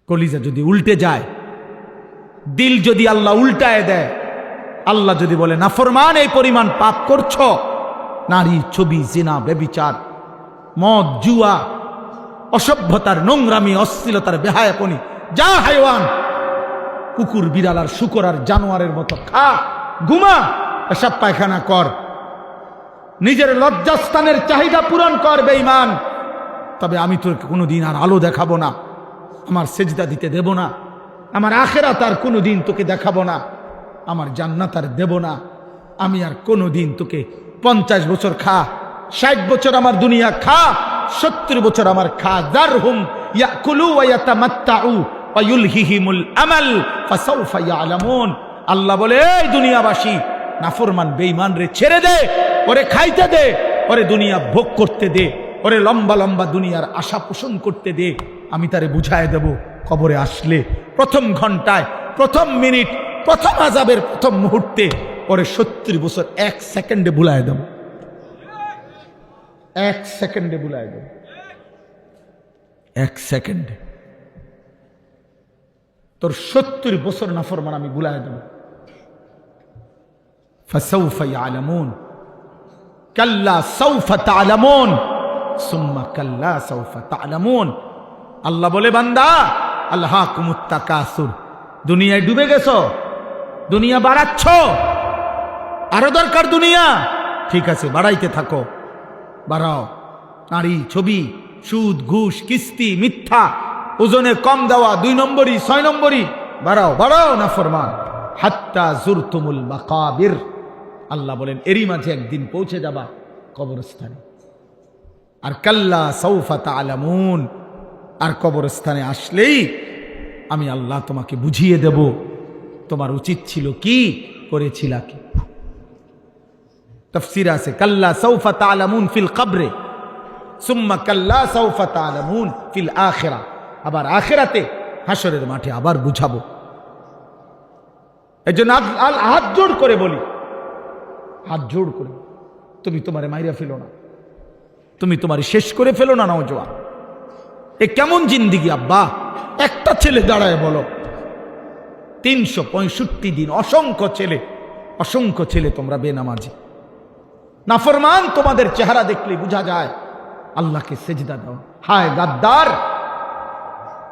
কলিজা যদি উল্টে যায়, দিল যদি আল্লাহ উল্টায় দেয়, আল্লাহ যদি বলে নাফরমান এই পরিমাণ পাপ করছো, নারী, ছবি, জিনা, ব্যভিচার, মদ, জুয়া, অসভ্যতার নোংরামি, অশ্লীলতার বেহায়াপনি, যা হাইওয়ান, কুকুর, বিড়াল আর শুকর আর জানোয়ারের মতো খা, ঘুমা, পেশাব পায়খানা কর, নিজের লজ্জাস্থানের চাহিদা পূরণ কর বেঈমান, তবে আমি তোর কোনোদিন আর আলো দেখাবো না, আমার সেজদা দিতে দেব না, আমার আখিরাত আর কোনোদিন তোকে দেখাবো না, আমার জান্নাত আর দেব না, আমি আর কোনোদিন তোকে 50 বছর খা, 60 বছর আমার দুনিয়া খা, 70 বছর আমার খা, যারহুম ইয়াকুলু ওয়া ইয়াতামাত্তাউ ওয়া ইউলহিহিমুল আমাল ফাসাউফা ইয়ালামুন। আল্লাহ বলে, এই দুনিয়াবাসী, নাফরমান বেঈমান রে ছেড়ে দে, ওরে খাইতে দে, ওরে দুনিয়া ভোগ করতে দে, ওরে লম্বা লম্বা দুনিয়ার আশা পোষণ করতে দে, আমি তারে বুঝায় দেব কবরে আসলে প্রথম ঘন্টায়, প্রথম মিনিট, প্রথম আযাবের প্রথম মুহূর্তে ওরে 70 বছর 1 সেকেন্ডে ভুলায় দেব, 1 সেকেন্ডে ভুলায় দেব, 1 সেকেন্ডে তোর 70 বছর নাফরমান আমি ভুলায় দেব। ফাসাউফা ইয়ালামুন কাল্লা সাউফা তা'লামুন সুম্মা কাল্লা সাউফা তা'লামুন। আল্লাহ বলে, বান্দা, আলহাকুমুত তাকাসুর, দুনিয়ায় ডুবে গেছো, দুনিয়া বাড়াচ্ছ, আরো দরকার দুনিয়া, ঠিক আছে বাড়াইতে থাকো, বাড়াও, নারী, ছবি, সুদ, ঘুষ, কিস্তি, মিথ্যা, ওজনে কম দেওয়া, 2 নম্বরই, 6 নম্বরই, বাড়াও বাড়াও নাফরমান, হাত্তা জুরতুমুল মাকাবির। আল্লাহ বলেন, এরই মাঝে একদিন পৌঁছে যাবা কবরস্থানে। আর কাল্লা সাউফা তা'লামুন, আর কবরস্থানে আসলেই আমি আল্লাহ তোমাকে বুঝিয়ে দেব তোমার উচিত ছিল কি, করেছিলা কি। তাফসীর আছে, কাল্লা সাউফা তা'লামুন ফিল কবরে সুম্মা কাল্লা সাউফা তা'লামুন ফিল আখিরা, আবার আখিরাতে হাসরের মাঠে আবার বুঝাবো। এজন্য হাত জোড় করে বলি, হাত জোড় করে, তুমি তোমারে মাইরা ফেলো না, তুমি তোমারে শেষ করে ফেলো না নওজোয়ান। এ কেমন জিন্দিগি আব্বা? একটা ছেলে দাঁড়ায় বলো, 365 দিন অসংখ্য ছেলে তোমরা বেনামাজি, নাফরমান, তোমাদের চেহারা দেখলে বোঝা যায় আল্লাহকে সেজদা দাও। হায় গাদ্দার,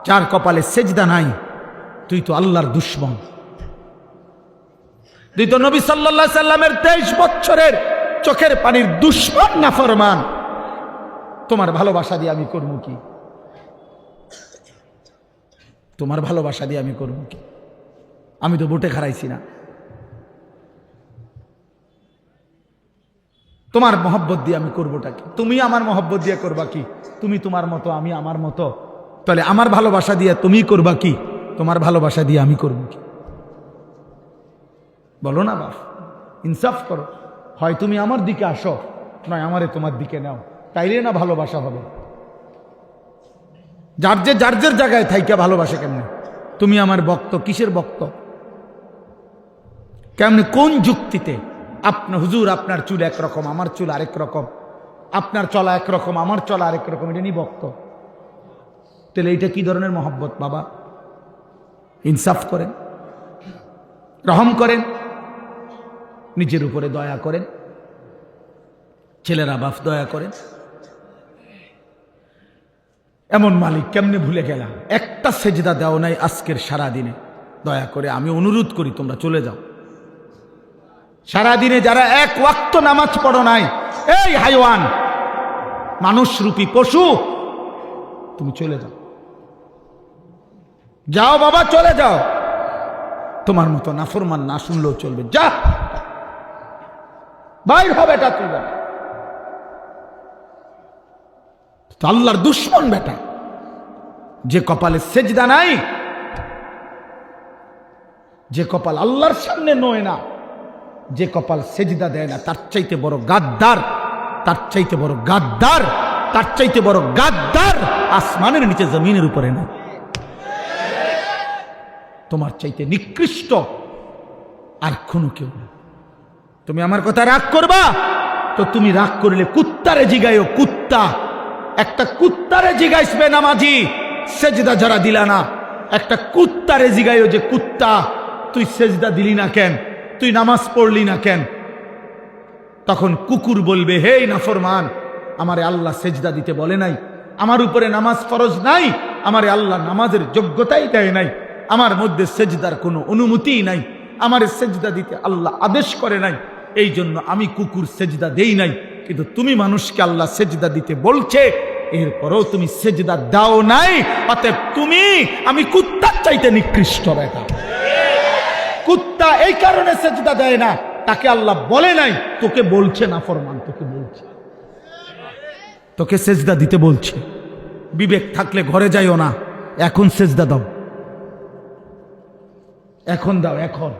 যার কপালে সেজদা নাই, তুই তো আল্লাহর দুশমন, তুই তো নবী সাল্লাল্লাহু আলাইহি সাল্লামের 23 বছরের চোখের পানির দুশমন নাফরমান। তোমার ভালোবাসা দিয়ে আমি করব কি? তোমার ভালোবাসা দিয়ে আমি করব কি? আমি তো ভোটে হারাইছি না। তোমার মহব্বত দিয়ে আমি করবোটা কি? তুমি আমার মহব্বত দিয়ে করবা কি? তুমি তোমার মতো, আমি আমার মতো, তাহলে আমার ভালোবাসা দিয়ে তুমি করবা কি? তোমার ভালোবাসা দিয়ে আমি করব কি? বলো না বাপ, ইনসাফ করো। হয় তুমি আমার দিকে আসো, নয় আমারে তোমার দিকে নাও, তাইলে না ভালোবাসা হবে। যার যে জায়গায় থাইকা ভালোবাসে কেমনে? তুমি আমার ভক্ত, কিসের ভক্ত? কেমনে, কোন যুক্তিতে? আপনার হুজুর, আপনার চুল একরকম, আমার চুল আরেক রকম, আপনার চলা একরকম, আমার চলা আরেক রকম, এটা নিয়ে ভক্ত? তাহলে এইটা কি ধরনের মহব্বত বাবা? ইনসাফ করেন, রহম করেন, নিজের উপরে দয়া করেন, ছেলেরা বাপ দয়া করেন। এমন মালিক কেমনে ভুলে গেলাম? একটা সেজদা দাও নাই আজকের সারা দিনে, দয়া করে আমি অনুরোধ করি তোমরা চলে যাও। সারাদিনে যারা 1 ওয়াক্ত নামাজ পড়ো নাই, এই হাইওয়ান, মানুষরূপী পশু, তুমি চলে যাও, যাও বাবা, চলে যাও। তোমার মতো নাফরমান না শুনলেও চলবে, যা বাইর হবে, এটা তুই বেটা, আল্লাহর দুশমন বেটা। যে কপালে সেজদা নাই, যে কপাল আল্লাহর সামনে নয় না, যে কপাল সেজদা দেয় না, তার চাইতে বড় গাদ্দার, তার চাইতে বড় গাদ্দার, তার চাইতে বড় গাদ্দার আসমানের নিচে জমিনের উপরে না। তোমার চাইতে নিকৃষ্ট আর কোনো কেউ না। তুমি আমার কথা রাগ করবা তো তুমি রাগ করলে কুত্তারে জিগাইও, কুত্তা, একটা কুত্তারে জিগাইসবে নামাজি, সেজদা যারা দিলা না, একটা কুত্তারে জিগাইও যে কুত্তা তুই সেজদা দিলি না কেন, তুই নামাজ পড়লি না কেন? তখন কুকুর বলবে, হে নাফরমান, আমারে আল্লাহ সেজদা দিতে বলে নাই, আমার উপরে নামাজ ফরজ নাই, আমারে আল্লাহ নামাজের যোগ্যতাই দেয় নাই, আমার মধ্যে সেজদার কোনো অনুমতিই নাই, আমারে সেজদা দিতে আল্লাহ আদেশ করে নাই, এই জন্য আমি কুকুর সেজদা দেই নাই। কিন্তু তুমি মানুষকে আল্লাহ সেজদা দিতে বলছে, এরপরও তুমি সেজদা দাও নাই, অতএব তুমি আমি কুত্তার চাইতে নিকৃষ্ট বেটা। কুত্তা এই কারণে সেজদা দেয় না, তাকে আল্লাহ বলে নাই, তোকে বলছে নাফরমান, তোকে বলছে, তোকে সেজদা দিতে বলছে। বিবেক থাকলে ঘরে যাইও না, এখন সেজদা দাও, এখন দাও, এখন,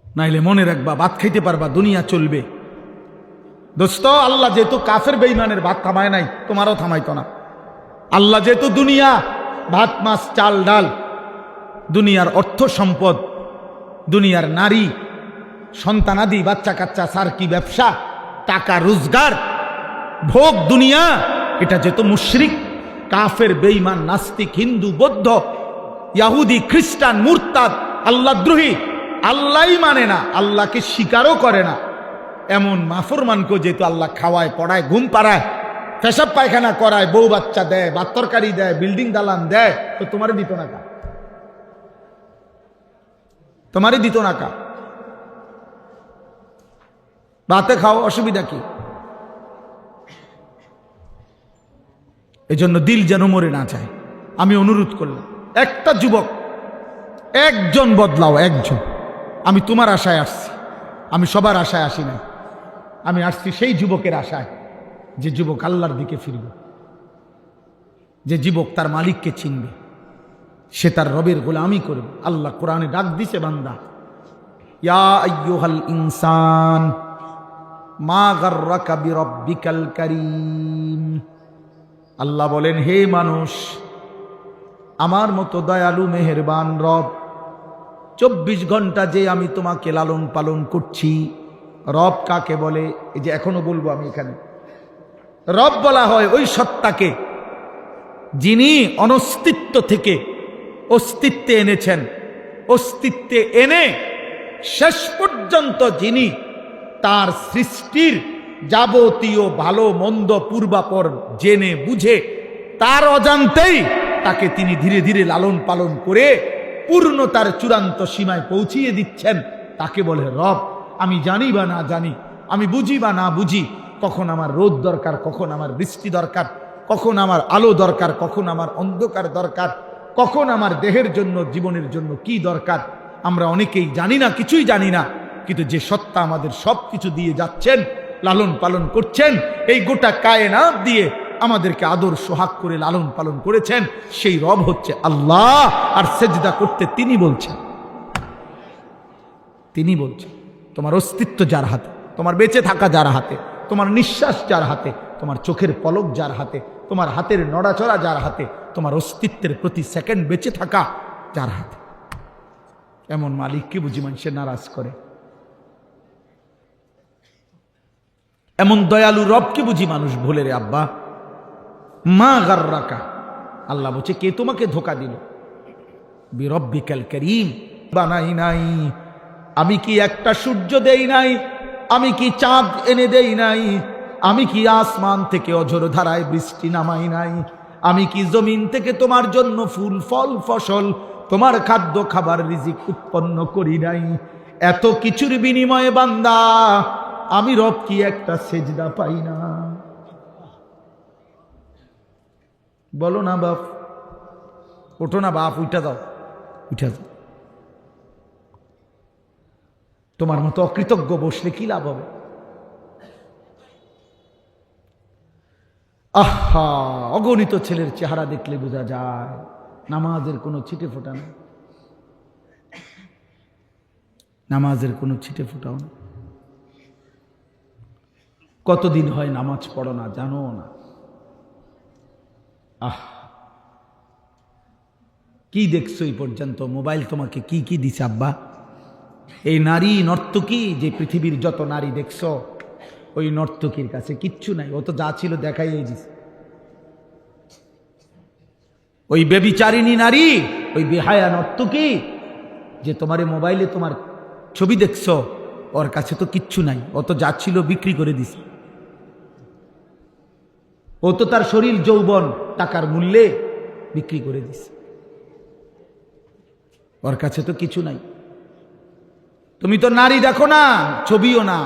নাইলে মনে রাখবা ভাত খাইতে পারবা, দুনিয়া চলবে। দোস্ত, আল্লাহ যেহেতু কাফের বেঈমানের ভাত থামায় নাই, তোমারও থামাইতো না। আল্লাহ যেহেতু দুনিয়া ভাত মাছ চাল ডাল, দুনিয়ার অর্থ সম্পদ, দুনিয়ার নারী সন্তানাদি বাচ্চা কাচ্চা সার্কি ব্যবসা টাকা রোজগার ভোগ দুনিয়া, এটা যেহেতু মুশরিক কাফের বেঈমান নাস্তিক হিন্দু বৌদ্ধ ইহুদি খ্রিস্টান মুরতাদ আল্লাহদ্রোহী, আল্লাহই মানে না, আল্লাহকে স্বীকারও করে না, এমন নাফরমানকে যেহেতু আল্লাহ খাওয়ায় পড়ায় ঘুম পাড়ায় পেশাব পায়খানা করায় বউ বাচ্চা দেয় ভাত তরকারি দেয় বিল্ডিং দালান দেয়, তো তোমারই দিত না কা? তোমারই দিত না কা? ভাতে খাও, অসুবিধা কি? এজন্য দিল যেন মরে না যায়। আমি অনুরোধ করলাম, একটা যুবক একজন বদলাও, একজন। আমি তোমার আশায় আসছি, আমি সবার আশায় আসি না, আমি আসছি সেই যুবকের আশায় যে যুবক আল্লাহর দিকে ফিরবে, যে যুবক তার মালিককে চিনবে, সে তার রবের গোলামি করবে। আল্লাহ কোরআনে ডাক দিছে, বান্দা ইয়া আইয়ুহাল ইনসান মা গাররাকা বিরাব্বিকাল কারীম। আল্লাহ বলেন, হে মানুষ, আমার মতো দয়ালু মেহেরবান রব 24 ঘন্টা যে আমি তোমাকে লালন পালন করছি। রব কাকে বলে? এই যে এখনো বলবো আমি এখানে, রব বলা হয় ওই সত্তাকে যিনি অনস্তিত্ব থেকে অস্তিত্বে এনেছেন, অস্তিত্বে এনে শেষ পর্যন্ত যিনি তার সৃষ্টির যাবতীয় ভালো মন্দ পূর্বাপর জেনে বুঝে তার অজান্তেই তাকে তিনি ধীরে ধীরে লালন পালন করে পূর্ণতার চূড়ান্ত সীমায় পৌঁছিয়ে দিচ্ছেন, তাকে বলে রব। আমি জানি বা না জানি, আমি বুঝি বা না বুঝি, কখন আমার রোদ দরকার, কখন আমার বৃষ্টি দরকার, কখন আমার আলো দরকার, কখন আমার অন্ধকার দরকার, কখন আমার দেহের জন্য জীবনের জন্য কি দরকার, আমরা অনেকেই জানি না, কিছুই জানি না। কিন্তু যে সত্তা আমাদের সব কিছু দিয়ে যাচ্ছেন, লালন পালন করছেন, এই গোটা কায়নাত দিয়ে আমাদেরকে আদর সোহাগ করে লালন পালন করেছেন, সেই রব হচ্ছে আল্লাহ। আর সেজদা করতে তিনি বলছেন, তিনি বলছেন। তোমার অস্তিত্ব যার হাতে, তোমার বেঁচে থাকা যার হাতে, তোমার নিঃশ্বাস যার হাতে, তোমার চোখের পলক যার হাতে, তোমার হাতের নড়াচড়া যার হাতে, তোমার অস্তিত্বের প্রতি সেকেন্ড বেঁচে থাকা যার হাতে, এমন মালিককে বুঝি মানুষের নারাজ করে? এমন দয়ালু রবকে বুঝি মানুষ ভুলে রে আব্বা? মা গাররাকা, আল্লাহ বলছে, কে তোমাকে ধোকা দিল? বিরব্বিকাল কারীম, বানাই নাই আমি, কি একটা সূর্য দেই নাই, আমি কি চাঁদ এনে দেই নাই, আমি কি আসমান থেকে অঝোর ধারায় বৃষ্টি নামাই নাই, আমি কি জমিন থেকে তোমার জন্য ফুল ফল ফসল, তোমার খাদ্য খাবার রিজিক উৎপন্ন করি নাই? এত কিছুর বিনিময়ে বান্দা আমি রব কি একটা সেজদা পাই না? বলো না বাপ, ওঠো না বাপ, উঠা যাও, উঠা যাও। তোমার মতো অকৃতজ্ঞ বসলে কি লাভ হবে? আহা, অগণিত ছেলের চেহারা দেখলে বোঝা যায় নামাজের কোনো ছিটে ফোটা নেই, নামাজের কোনো ছিটে ফোটাও না। কতদিন হয় নামাজ পড়ো না, জানো না? আহ, কি দেখছো এই পর্যন্ত? মোবাইল তোমাকে কি কি দিছে আব্বা? এই নারী নর্তকী, যে পৃথিবীর যত নারী দেখছো, ওই নর্তকীর কাছে কিচ্ছু নাই, ও তো যা ছিল দেখাই দিছে। ওই বেবিচারিণী নারী, ওই বেহায়া নর্তকী যে তোমার এই মোবাইলে তোমার ছবি দেখছ, ওর কাছে তো কিচ্ছু নাই, ও তো যাচ্ছিল বিক্রি করে দিছে। ও তো তার শরীর যৌবন টাকার মূল্যে বিক্রি করে দিছে, ওর কাছে তো কিছু নাই। তুমি তো নারী দেখো না, ছবিও না,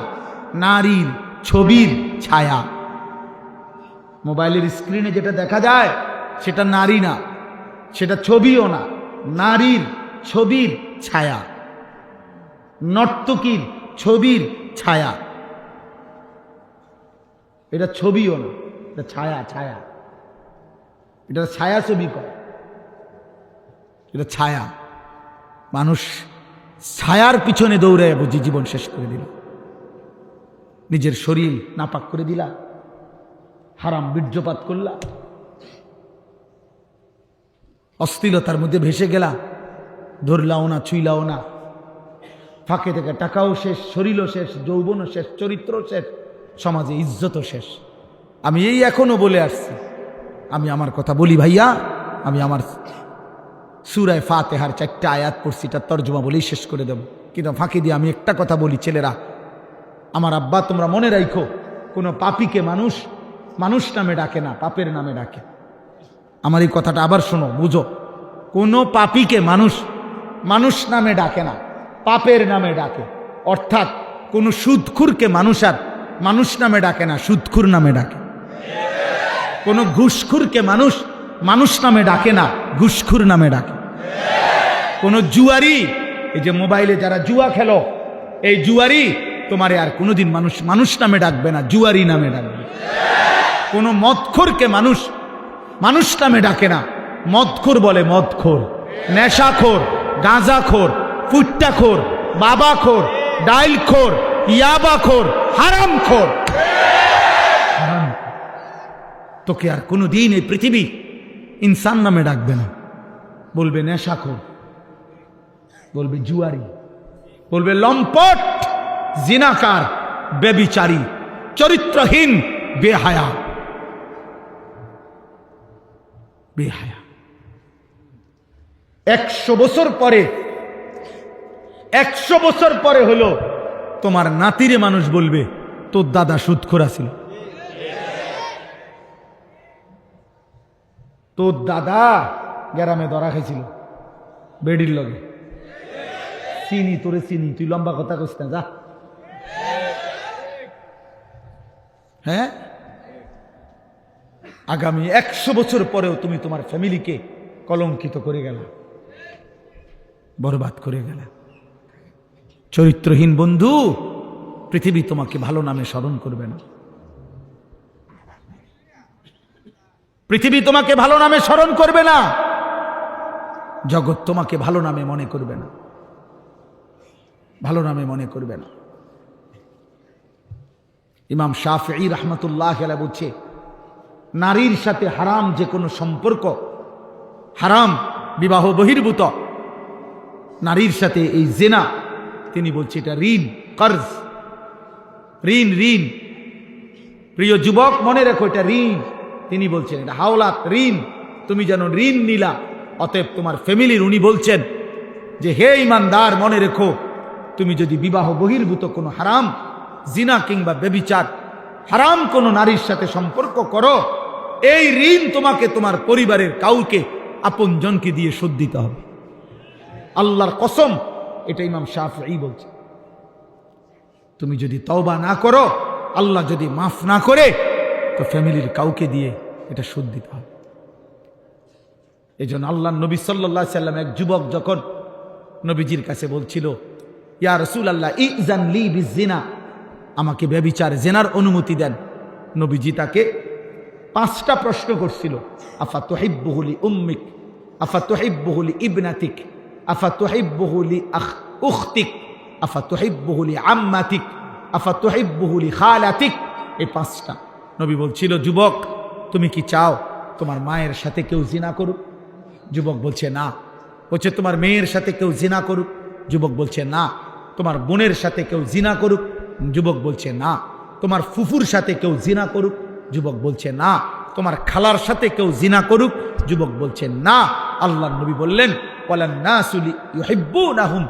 নারীর ছবির ছায়া। মোবাইলের স্ক্রিনে যেটা দেখা যায় সেটা নারী না, সেটা ছবিও না, নারীর ছবির ছায়া, নর্তকীর ছবির ছায়া। এটা ছবিও না, এটা ছায়া। ছায়া, এটা ছায়া ছবি করে, এটা ছায়া। মানুষ ছায়ার পিছনে দৌড়ে বুঝি জীবন শেষ করে দিল, নিজের শরীর নাপাক করে দিলা, হারাম বীর্যপাত করলা, অশ্লীলতার মধ্যে ভেসে গেলা, ধরলাও না, ছুইলাও না, ফাঁকে থেকে টাকাও শেষ, শরীরও শেষ, যৌবনও শেষ, চরিত্র শেষ, সমাজে ইজ্জতও শেষ। আমি এই এখনো বলে আসছি, আমি আমার কথা বলি ভাইয়া, আমি আমার সূরা ফাতিহার 4টা আয়াত পড়ছি, তার তর্জমা বলেই শেষ করে দেব। কিন্তু ফাঁকি দিয়ে আমি একটা কথা বলি, ছেলেরা, আমার আব্বা তোমরা মনে রাখো, কোনো পাপীকে মানুষ মানুষ নামে ডাকে না, পাপের নামে ডাকে। আমার এই কথাটা আবার শোনো, বুঝো, কোনো পাপীকে মানুষ মানুষ নামে ডাকে না, পাপের নামে ডাকে। অর্থাৎ কোনো সুদখুরকে মানুষ আর মানুষ নামে ডাকে না, সুদখুর নামে ডাকে। কোনো ঘুষখুরকে মানুষ মানুষ নামে ডাকে না, ঘুষখুর নামে ডাকে। কোনো জুয়ারি, এই যে মোবাইলে যারা জুয়া খেলো, এই জুয়ারি তোমারে আর কোনোদিন মানুষ মানুষ নামে ডাকবে না, জুয়ারি নামে ডাকবে। কোনো মদখোরকে মানুষ মানুষ নামে ডাকে না, মদখোর বলে মদখোর, নেশাখোর, গাঁজাখোর, ফুট্টাখোর, বাবাখোর, ডাইলখোর, ইয়াবাখোর, হারামখোর। তোকে আর কোনোদিন এই পৃথিবী ইনসান নামে ডাকবে না, বলবে নেশাখোর, বলবে জুয়ারি, বলবে লম্পট, জিনাকার, বেবিচারী, চরিত্রহীন, বেহায়া। বেহায়া 100 বছর পরে, 100 বছর পরে হলো তোমার নাতিরে মানুষ বলবে তোর দাদা সুদখোর ছিল, তোর দাদা গ্রামে ধরা খাইছিল বেডির লগে, চিনি তোরে চিনি, তুই লম্বা কথা কইস না, যা। হ্যাঁ, আগামী 100 বছর পরেও তুমি তোমার ফ্যামিলিকে কলঙ্কিত করে গেলা, বরবাদ করে গেলা। চরিত্রহীন বন্ধু, পৃথিবী তোমাকে ভালো নামে স্মরণ করবে না, পৃথিবী তোমাকে ভালো নামে স্মরণ করবে না, জগৎ তোমাকে ভালো নামে মনে করবে না, ভালো নামে মনে করবে না। ইমাম শাফিঈ রাহমাতুল্লাহ আলাইহি বলছে, নারীর সাথে হারাম যে কোনো সম্পর্ক, হারাম বিবাহ বহির্ভূত নারীর সাথে এই জিনা, তিনি বলছে এটা ঋণ, কর্জ, ঋণ, ঋণ। প্রিয় যুবক মনে রেখো, এটা ঋণ। তিনি বলছেন এটা হাওলাত, ঋণ, তুমি যেন ঋণ নিলা। অতএব তোমার ফ্যামিলির উনি বলছেন যে হে ইমানদার, মনে রেখো, তুমি যদি বিবাহ বহির্ভূত কোনো হারাম, জিনা কিংবা ব্যভিচার, হারাম কোনো নারীর সাথে সম্পর্ক করো, এই ঋণ তোমাকে তোমার পরিবারের কাউকে আপনজনকে দিয়ে শোধ দিতে হবে। আল্লাহর কসম, এটা ইমাম শাফিঈ বলছে। তুমি যদি তওবা না করো, আল্লাহ যদি মাফ না করে, তো ফ্যামিলির কাউকে দিয়ে এটা শোধ দিতে হবে। এই জন্য আল্লাহ নবী সাল্লাল্লাহু আলাইহি সাল্লাম, এক যুবক যখন নবীজির কাছে বলছিল, ইয়া রাসূলুল্লাহ ইযান লি বিজিনা, আমাকে ব্যভিচার জেনার অনুমতি দেন, নবীজি তাকে 5টা প্রশ্ন করছিল। আফা তুহিব্বুহু লি উম্মিক, আফা তুহিব্বুহু লি ইবনাতিক, আফা তুহিব্বুহু লি উখতিক, আফা তুহিব্বুহু লি আম্মাতিক, আফা তুহিব্বুহু লি খালাতিক। এই 5টা নবী বলছিল, যুবক তুমি কি চাও তোমার মায়ের সাথে কেউ জিনা করুক? যুবক বলছে না। বলছে তোমার মেয়ের সাথে কেউ জিনা করুক? যুবক বলছে না। তোমার বোনের সাথে কেউ জিনা করুক? যুবক বলছে না। তোমার ফুফুর সাথে কেউ জিনা করুক? যুবক বলছে না। তোমার খালার সাথে কেউ জিনা করুক? যুবক বলছেন না। আল্লাহর নবী বললেন ওয়ালান নাসু ইউহিব্বুনাহুম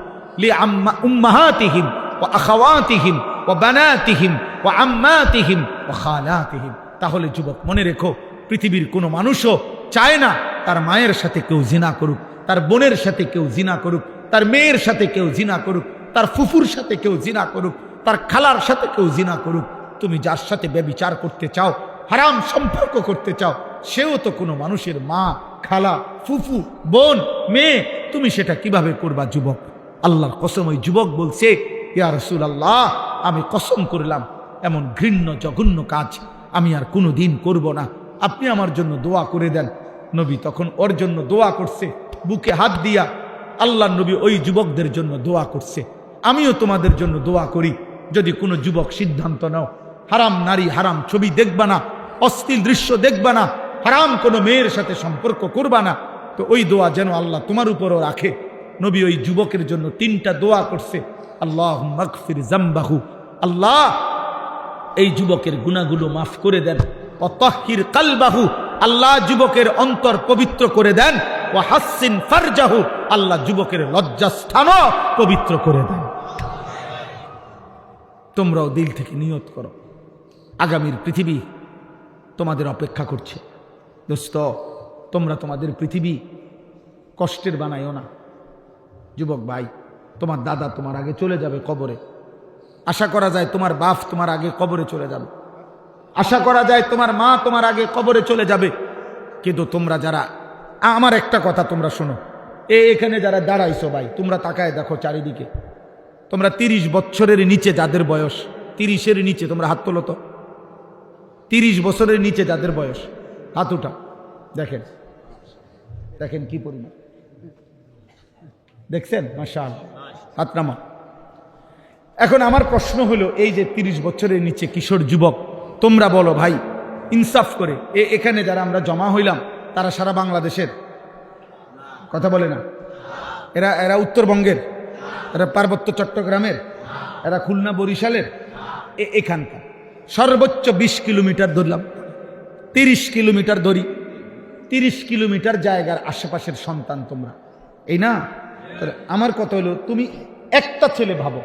লিউম্মাহাতিহিম ওয়া আখাওয়াতিহিম ওয়া বানাতিহিম ওয়া আম্মাতিহিম ওয়া খালাতিহিম। তাহলে যুবক মনে রেখো, পৃথিবীর কোনো মানুষও চায় না তার মায়ের সাথে কেউ জিনা করুক, তার বোনের সাথে কেউ জিনা করুক, তার মেয়ের সাথে কেউ জিনা করুক, তার ফুফুর সাথে কেউ জিনা করুক, তার খালার সাথে কেউ জিনা করুক। তুমি যার সাথে ব্যভিচার করতে চাও, হারাম সম্পর্ক করতে চাও, সেও তো কোনো মানুষের মা, খালা, ফুফু, বোন, মেয়ে। তুমি সেটা কিভাবে করবা যুবক? আল্লাহর কসম, ওই যুবক বলছে ইয়া রাসূলুল্লাহ, আমি কসম করলাম এমন ঘৃণ্য জঘন্য কাজ আমি আর কোনো দিন করব না, আপনি আমার জন্য দোয়া করে দেন। নবী তখন ওর জন্য দোয়া করছে, বুকে হাত দিয়া আল্লাহর নবী ওই যুবকদের জন্য দোয়া করছে। আমিও তোমাদের জন্য দোয়া করি, যদি কোনো যুবক সিদ্ধান্ত নাও হারাম নারী, হারাম ছবি দেখবা না, অশ্লীল দৃশ্য দেখবা না, হারাম কোনো মেয়ের সাথে সম্পর্ক করবা না, তো ওই দোয়া যেন আল্লাহ তোমার উপরও রাখে। নবী ওই যুবকের জন্য 3টা দোয়া করছে। আল্লাহুম্মা মাগফির যামবাহু, আল্লাহ এই যুবকের গুনাহগুলো মাফ করে দেন। ওয়া তাহহির কলবাহু, আল্লাহ যুবকের অন্তর পবিত্র করে দেন। ওয়া হাসসিন ফারজাহু, আল্লাহ যুবকের লজ্জাস্থানও পবিত্র করে দেন। তোমরাও দিল থেকে নিয়ত করো, আগামীর পৃথিবী তোমাদের অপেক্ষা করছে। দোস্ত, তোমরা তোমাদের পৃথিবী কষ্টের বানাইও না। যুবক ভাই, তোমার দাদা তোমার আগে চলে যাবে কবরে, আশা করা যায় তোমার বাপ তোমার আগে কবরে চলে যাবে, আশা করা যায় তোমার মা তোমার আগে কবরে চলে যাবে। কিন্তু তোমরা যারা, আমার একটা কথা তোমরা শোনো, এখানে যারা দাঁড়াইছো ভাই, তোমরা তাকায় দেখো চারিদিকে, তোমরা 30 বছরের নিচে যাদের বয়স, 30-এর নিচে, তোমরা হাত তোলো তো। 30 বছরের নিচে যাদের বয়স, হাত উঠা। দেখেন দেখেন কি পরিমাণ, দেখছেন? মাশাআল্লাহ, হাত নামা। এখন আমার প্রশ্ন হলো, এই যে 30 বছরের নিচে কিশোর যুবক, তোমরা বলো ভাই ইনসাফ করে, এখানে যারা আমরা জমা হইলাম তারা সারা বাংলাদেশের? কথা বলে না। এরা উত্তরবঙ্গের, এরা পার্বত্য চট্টগ্রামের, এরা খুলনা বরিশালের, এখানকার সর্বোচ্চ 20 কিলোমিটার ধরলাম, 30 কিলোমিটার ধরি, 30 কিলোমিটার জায়গার আশেপাশের সন্তান তোমরা, এই না? আমার কথা হলো, তুমি একটা ছেলে ভাবো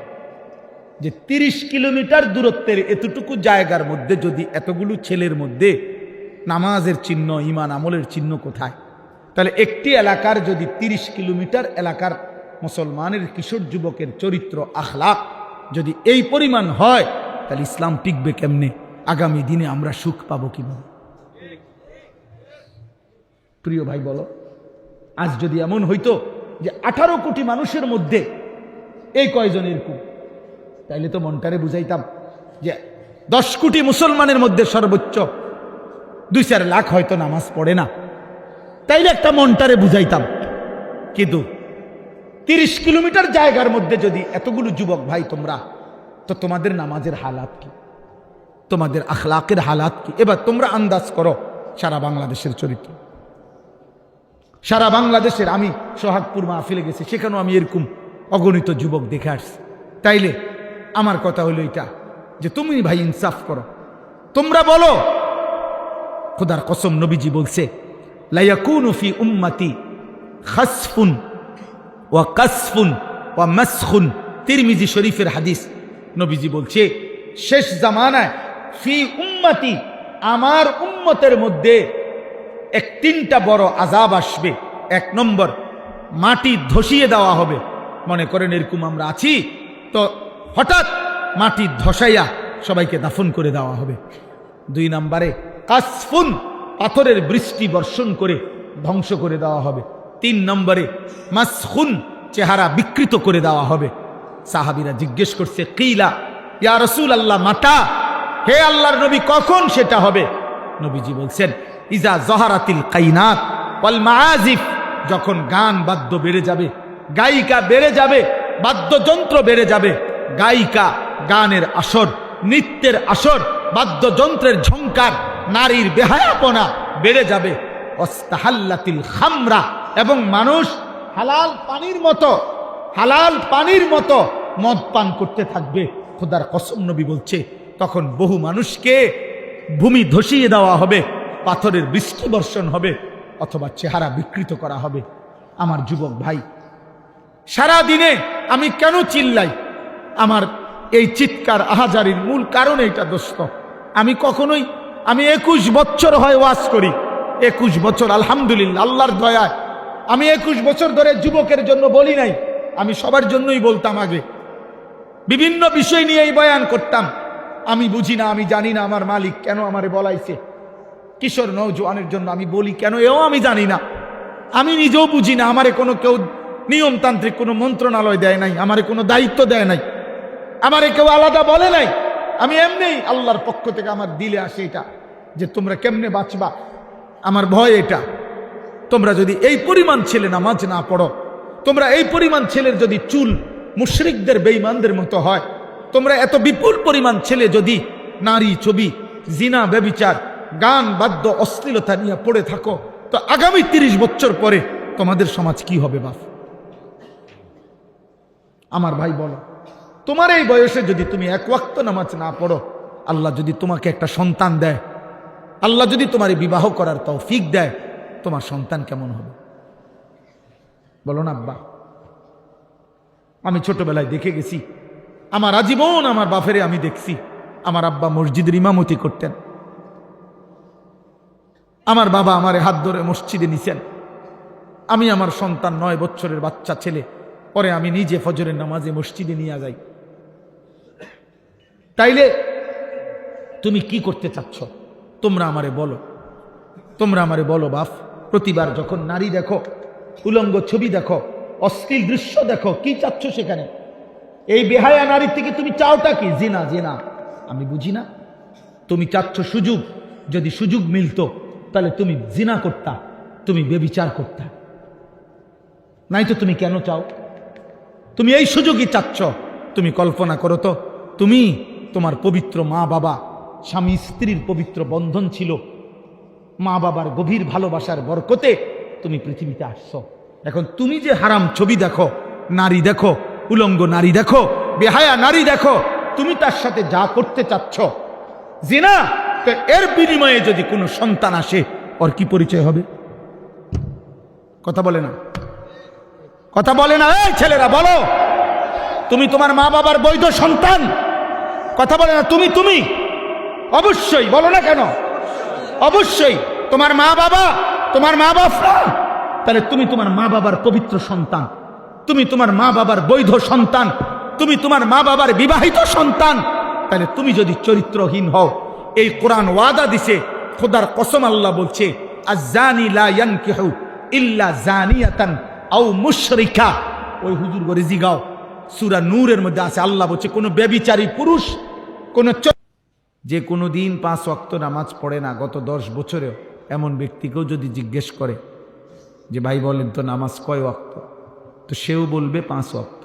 যে 30 কিলোমিটার দূরত্বের এতটুকু জায়গার মধ্যে যদি এতগুলো ছেলের মধ্যে নামাজের চিহ্ন, ঈমান আমলের চিহ্ন কোথায়? তাহলে একটি এলাকার যদি 30 কিলোমিটার এলাকার মুসলমানের কিশোর যুবকের চরিত্র, আখলাক যদি এই পরিমাণ হয়, তাহলে ইসলাম টিকবে কেমনে? আগামী দিনে আমরা সুখ পাবো কিভাবে? প্রিয় ভাই বলো, আজ যদি এমন হইতো যে 18 কোটি মানুষের মধ্যে এই কয়জন এরকম, তাইলে তো মনটারে বুঝাইতাম যে 10 কোটি মুসলমানের মধ্যে সর্বোচ্চ 2-4 লাখ হয়তো নামাজ পড়ে না, তাইলে একটা মনটারে বুঝাইতাম। কিন্তু 30 কিলোমিটার জায়গার মধ্যে যদি এতগুলো যুবক ভাই তোমরা, তো তোমাদের নামাজের হালাত কি, তোমাদের আখলাকের হালাত কি? এবার তোমরা আন্দাজ করো সারা বাংলাদেশের চরিত্র, সারা বাংলাদেশের। আমি সোহাগপুর মাহফিলে গেছি, সেখানেও আমি এরকম অগণিত যুবক দেখে আসছি। তাইলে আমার কথা হলো এটা যে তুমি ভাই ইনসাফ করো, তোমরা বলো। খোদার কসম, নবীজি বলছে লা ইয়াকুনু ফি উম্মতি খাসফুন ওয়া কাসফুন ওয়া মাসখুন, তিরমিজি শরীফের হাদিস। নবীজি বলছে শেষ জামানায় ফি উম্মতি, আমার উম্মতের মধ্যে 3টা বড় আযাব আসবে। 1 নম্বর, মাটি ধসিয়ে দেওয়া হবে। মনে করেন এরকম আমরা আছি, তো হঠাৎ মাটি ধসাইয়া সবাইকে দাফন করে দেওয়া হবে। 2 নম্বরে কাসফুন, পাথরের বৃষ্টি বর্ষণ করে ধ্বংস করে দেওয়া হবে। 3 নম্বরে মাসখুন, চেহারা বিকৃত করে দেওয়া হবে। সাহাবীরা জিজ্ঞেস করছে, কিলা ইয়া রাসূলুল্লাহ মাতা, হে আল্লাহর নবী কখন সেটা হবে? নবীজি বলছেন ইজা জহারাতিল কাইনাত ওয়াল মাআজিফ, যখন গান বাদ্য বেড়ে যাবে, গায়িকা বেড়ে যাবে, বাদ্যযন্ত্র বেড়ে যাবে, গায়িকা, গানের আসর, নৃত্যের আসর, বাদ্যযন্ত্রের ঝংকার, নারীর বেহায়াপনা বেড়ে যাবে। ওয়াস্তাহাল্লাতিল খামরা, এবং মানুষ হালাল পানির মতো মদ পান করতে থাকবে। খোদার কসম, নবী বলছে তখন বহু মানুষকে ভূমি ধসিয়ে দেওয়া হবে, পাথরের বৃষ্টি বর্ষণ হবে। অথবা চেহারা বিকৃত করা হবে। আমার যুবক ভাই, সারা দিনে আমি কেন চিল্লাই? আমার এই চিৎকার আহাজারির মূল কারণ এইটা দোস্ত। আমি 21 বছর হয় ওয়াজ করি, 21 বছর আলহামদুলিল্লাহ আল্লাহর দয়ায় আমি 21 বছর ধরে যুবকের জন্য বলি নাই, আমি সবার জন্যই বলতাম। আগে বিভিন্ন বিষয় নিয়েই বয়ান করতাম। আমি বুঝি না, আমি জানি না আমার মালিক কেন আমারে বলাইছে। কিশোর নওজোয়ানের জন্য আমি বলি কেন, এও আমি জানি না। আমি নিজেও বুঝি না। আমারে কোনো কেউ নিয়মতান্ত্রিক কোনো মন্ত্রণালয় দেয় নাই, আমারে কোনো দায়িত্ব দেয় নাই, আমারে কেউ আলাদা বলে নাই। আমি এমনি আল্লাহর পক্ষ থেকে আমার দিলে আসে এটা যে তোমরা কেমনে বাঁচবা। আমার ভয় এটা, তোমরা যদি এই পরিমাণ ছেলে নামাজ না পড়ো, তোমরা এই পরিমাণ ছেলের যদি চুল মুশরিকদের বেঈমানদের মতো হয়, তোমরা এত বিপুল পরিমাণ ছেলে যদি নারী ছবি, জিনা, ব্যভিচার, গান, বাদ্য, অশ্লীলতা নিয়ে পড়ে থাকো, তো আগামী 30 বছর পরে তোমাদের সমাজ কি হবে বাপ? আমার ভাই বলো, তোমার এই বয়সে যদি তুমি এক ওয়াক্ত নামাজ না পড়ো, আল্লাহ যদি তোমাকে একটা সন্তান দেয়, আল্লাহ যদি তোমার বিবাহ করার তৌফিক দেয়, তোমার সন্তান কেমন হবে বলো না আব্বা? আমি ছোটবেলায় দেখে গেছি, আমার আজীবন আমার বাপেরে আমি দেখছি। আমার আব্বা মসজিদের ইমামতি করতেন, আমার বাবা আমারে হাত ধরে মসজিদে নিছেন। আমি আমার সন্তান 9 বছরের বাচ্চা ছেলে, পরে আমি নিজে ফজরের নামাজে মসজিদে নিয়ে যাই। তাইলে তুমি কি করতে চাচ্ছ? তোমরা আমারে বলো, তোমরা আমারে বলো বাপ। প্রতিবার যখন নারী দেখো, উলঙ্গ ছবি দেখো, অশ্লীল দৃশ্য দেখো, কি চাচ্ছ সেখানে? এই বেহায়া নারীর থেকে তুমি চাওটা কি? জিনা। জিনা আমি বুঝি না। তুমি চাচ্ছ সুযোগ, যদি সুযোগ মিলতো তাহলে তুমি জিনা করতা, তুমি বেবিচার করতা। নাই তো তুমি কেন চাও? তুমি এই সুযোগই চাচ্ছ। তুমি কল্পনা করো তো, তুমি তোমার পবিত্র মা বাবা, স্বামী স্ত্রীর পবিত্র বন্ধন ছিল, মা বাবার গভীর ভালোবাসার বরকতে তুমি পৃথিবীতে আসছো। এখন তুমি যে হারাম ছবি দেখো, নারী দেখো, উলঙ্গ নারী দেখো, বেহায়া নারী দেখো, তুমি তার সাথে যা করতে চাচ্ছ জিনা, তো এর বিনিময়ে যদি কোনো সন্তান আসে, ওর কি পরিচয় হবে? কথা বলে না, কথা বলে না। এই ছেলেরা বলো, তুমি তোমার মা বাবার বৈধ সন্তান? কথা বলে না। তুমি অবশ্যই বলো না কেন? অবশ্যই তোমার মা বাবা, তোমার মা বাবা, তাহলে তুমি তোমার মা বাবার পবিত্র সন্তান, তুমি তোমার মা বাবার বৈধ সন্তান, তুমি তোমার মা বাবার বিবাহিত সন্তান। তাহলে তুমি যদি চরিত্রহীন হও, এই কোরআন ওয়াদা দিছে, খোদার কসম আল্লাহ বলছে, আয-জানি লা ইয়ানকিহু ইল্লা জানিয়াতান আও মুশরিকা। ওই হুজুর করে জিগাও, সূরা নূরের মধ্যে আছে। আল্লাহ বলছে কোন ব্যভিচারী পুরুষ, কোন যে কোনো দিন 5 ওয়াক্ত নামাজ পড়ে না গত 10 বছরেও, এমন ব্যক্তিকেও যদি জিজ্ঞেস করে যে ভাই বলেন তো নামাজ কয় ওয়াক্ত, তো সেও বলবে 5 ওয়াক্ত।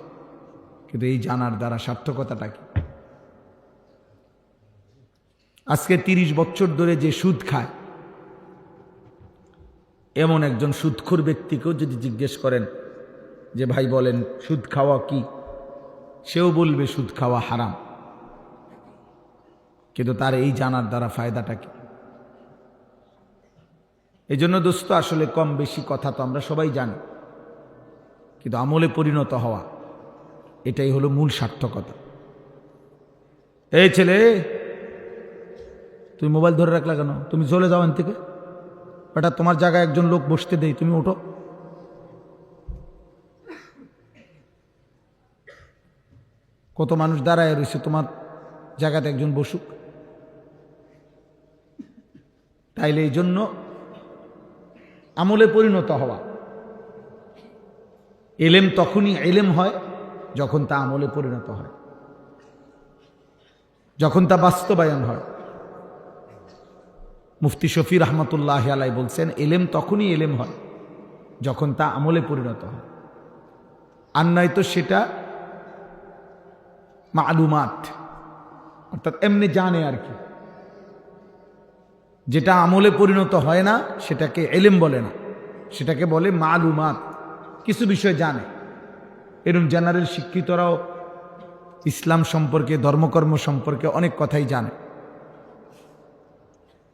কিন্তু এই জানার দ্বারা সার্থকতাটা কি? আজকে 30 বছর ধরে যে সুদ খায়, এমন একজন সুদখোর ব্যক্তিকেও যদি জিজ্ঞেস করেন যে ভাই বলেন সুদ খাওয়া কি, সেও বলবে সুদ খাওয়া হারাম। কিন্তু তার এই জানার দ্বারা ফায়দাটা কি? এই জন্য দোস্ত, আসলে কম বেশি কথা তো আমরা সবাই জানি, কিন্তু আমলে পরিণত হওয়া, এটাই হলো মূল সার্থকতা। এই ছেলে, তুমি মোবাইল ধরে রাখলা কেন? তুমি চলে যাও এখান থেকে। এটা তোমার জায়গায় একজন লোক বসতে দেই, তুমি ওঠো। কত মানুষ দাঁড়ায় রয়েছে, তোমার জায়গাতে একজন বসুক। তাইলে এই জন্য আমলে পরিণত হওয়া, এলেম তখনই এলেম হয় যখন তা আমলে পরিণত হয়, যখন তা বাস্তবায়ন হয়। মুফতি শফি রহমতুল্লাহ আলাই বলছেন, এলেম তখনই এলেম হয় যখন তা আমলে পরিণত হয়, আর নয়তো সেটা মালুমাত, অর্থাৎ এমনি জানে আর কি। যেটা আমলে পরিণত হয় না সেটাকে এলেম বলে না, সেটাকে বলে মালুমাত, কিছু বিষয় জানে। এরকম জেনারেল শিক্ষিতরাও ইসলাম সম্পর্কে, ধর্মকর্ম সম্পর্কে অনেক কথাই জানে,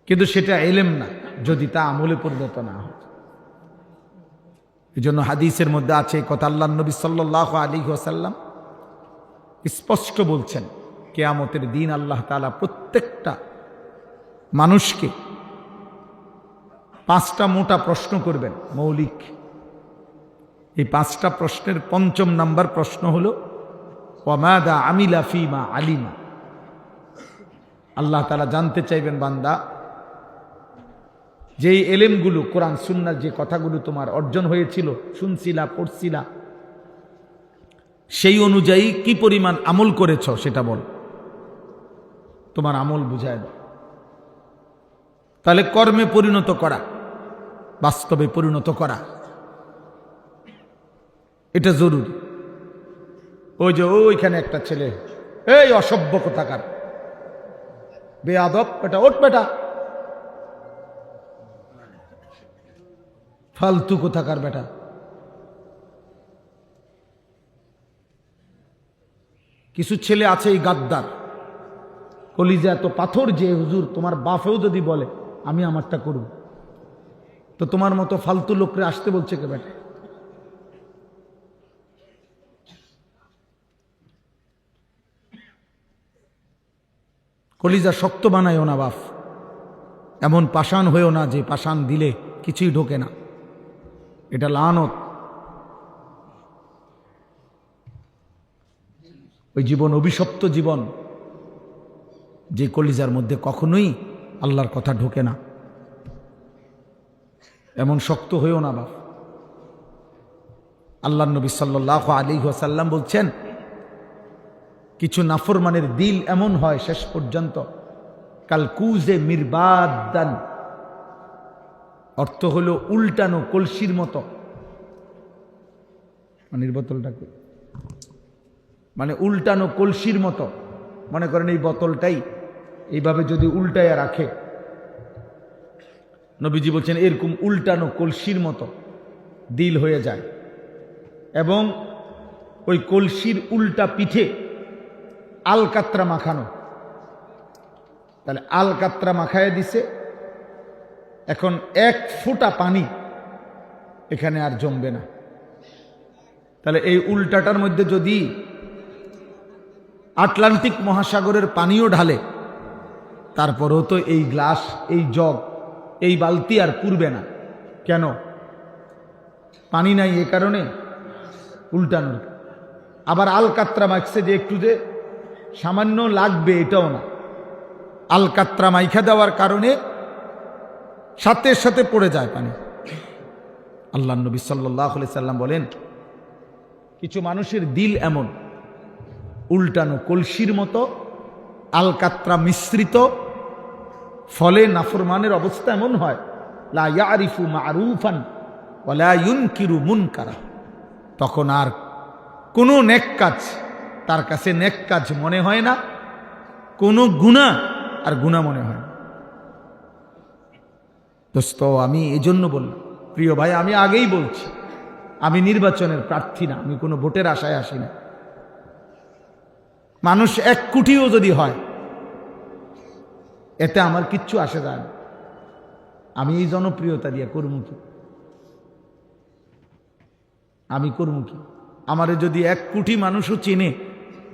কিন্তু সেটা এলেম না যদি তা আমলে পরিণত না হয়। এই জন্য হাদিসের মধ্যে আছে কথা, আল্লাহ নবী সাল্লাল্লাহু আলাইহি ওয়াসাল্লাম স্পষ্ট বলছেন, কিয়ামতের দিন আল্লাহ তাআলা প্রত্যেকটা মানুষকে 5টা মোটা প্রশ্ন করবেন, মৌলিক। এই 5টা প্রশ্নের 5ম নাম্বার প্রশ্ন হলো ওয়ামাদা আমিলা ফিমা আলিমা। আল্লাহ তাআলা জানতে চাইবেন, বান্দা যেই এলেমগুলো, কোরআন সুন্নাহর যে কথাগুলো তোমার অর্জন হয়েছিল, শুনছিলা, পড়ছিলা, সেই অনুযায়ী কি পরিমাণ আমল করেছ সেটা বল, তোমার আমল বুঝায় দাও। তাহলে কর্মে পরিণত করা, বাস্তবে পরিণত করা, এটা জরুরি। ওই যে ওইখানে একটা ছেলে, এই অসভ্য কোথাকার, বেয়াদব বেটা, ওঠ বেটা, ফালতু কোথাকার বেটা। কিছু ছেলে আছে এই গাদ্দার, কলিজা এত পাথর যে হুজুর তোমার বাপেও যদি বলে আমি আমারটা করব, তো তোমার মতো ফালতু লোকরে আসতে বলছে কে বেটা? কলিজা শক্ত বানায়ও না বাপ, এমন পাষাণ হয়েও না যে পাষাণ দিলে কিছুই ঢোকে না, এটা লানত। ওই জীবন অভিশপ্ত জীবন, যে কলিজার মধ্যে কখনোই আল্লাহর কথা ঢোকে না, এমন শক্ত হয়েও না বাপ। আল্লাহ নবী সাল্লাল্লাহু আলাইহি ওয়াসাল্লাম বলছেন, কিছু নাফরমানের দিল এমন হয় শেষ পর্যন্ত কালকুজে মিরবাদান, অর্থ হলো উল্টানো কলসির মতো। পানির বোতলটা মানে উল্টানো কলসির মতো। মনে করেন এই বোতলটাই এইভাবে যদি উল্টায়া রাখে, নবীজি বলছেন এরকম উল্টানো কলসির মতো দিল হয়ে যায়, এবং ওই কলসির উল্টা পিঠে আলকাত্রা মাখানো। তাহলে আলকাত্রা মাখায় দিছে, এখন 1 ফোঁটা পানি এখানে আর জমবে না। তাহলে এই উল্টাটার মধ্যে যদি আটলান্টিক মহাসাগরের পানিও ঢালে, তারপরেও তো এই গ্লাস, এই জগ, এই বালতি আর পুরবে না। কেন? পানি নাই, এ কারণে উল্টানোর। আবার আলকাত্রা মাখছে যে একটু যে সামান্য লাগবে, এটাও না। আলকাত্রা মাইখা দেওয়ার কারণে সাথে সাথে পড়ে যায় পানি। আল্লাহ নবী সাল্লাল্লাহু আলাইহি সাল্লাম বলেন, কিছু মানুষের দিল এমন উল্টানো কলসির মতো, আলকাত্রা মিশ্রিত, ফলে নাফরমানের অবস্থা এমন হয়, লা ইয়ারিফু মারুফান ওয়া লা ইউনকিরু মুনকারা। তখন আর কোনো নেক কাজ তার কাছে নেক কাজ মনে হয় না, কোনো গুনাহ আর গুনাহ মনে হয় না। দোস্ত, আমি এই জন্য বললাম, প্রিয় ভাই, আমি আগেই বলছি, আমি নির্বাচনের প্রার্থী না, আমি কোনো ভোটের আশায় আসি না। মানুষ 1 কোটিও যদি হয়, এতে আমার কিচ্ছু আসে যায় না। আমি এই জনপ্রিয়তা দিয়ে করবো কি? আমি করবো কি? আমারে যদি 1 কোটি মানুষও চেনে,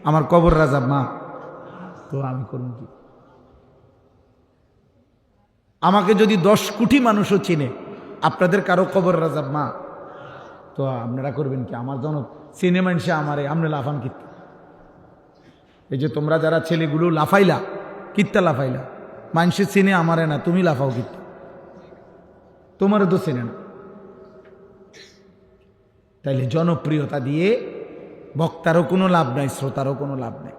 আমার কবর রাজা মা, তো আমি করবো কি? আমাকে যদি 10 কোটি মানুষও চেনে, আপনাদের কারো কবর রাজা মা, তো আপনারা করবেন কি? আমার জন চিনে মানুষে আমারে, আপনি লাফান কিত্তা? এই যে তোমরা যারা ছেলেগুলো লাফাইলা, কিত্তা লাফাইলা? মানুষে চিনে আমারে না, তুমি লাফাও কিত্তা? তোমারও তো চেনে না। তাইলে জনপ্রিয়তা দিয়ে বক্তারও কোনো লাভ নাই, শ্রোতারও কোনো লাভ নাই।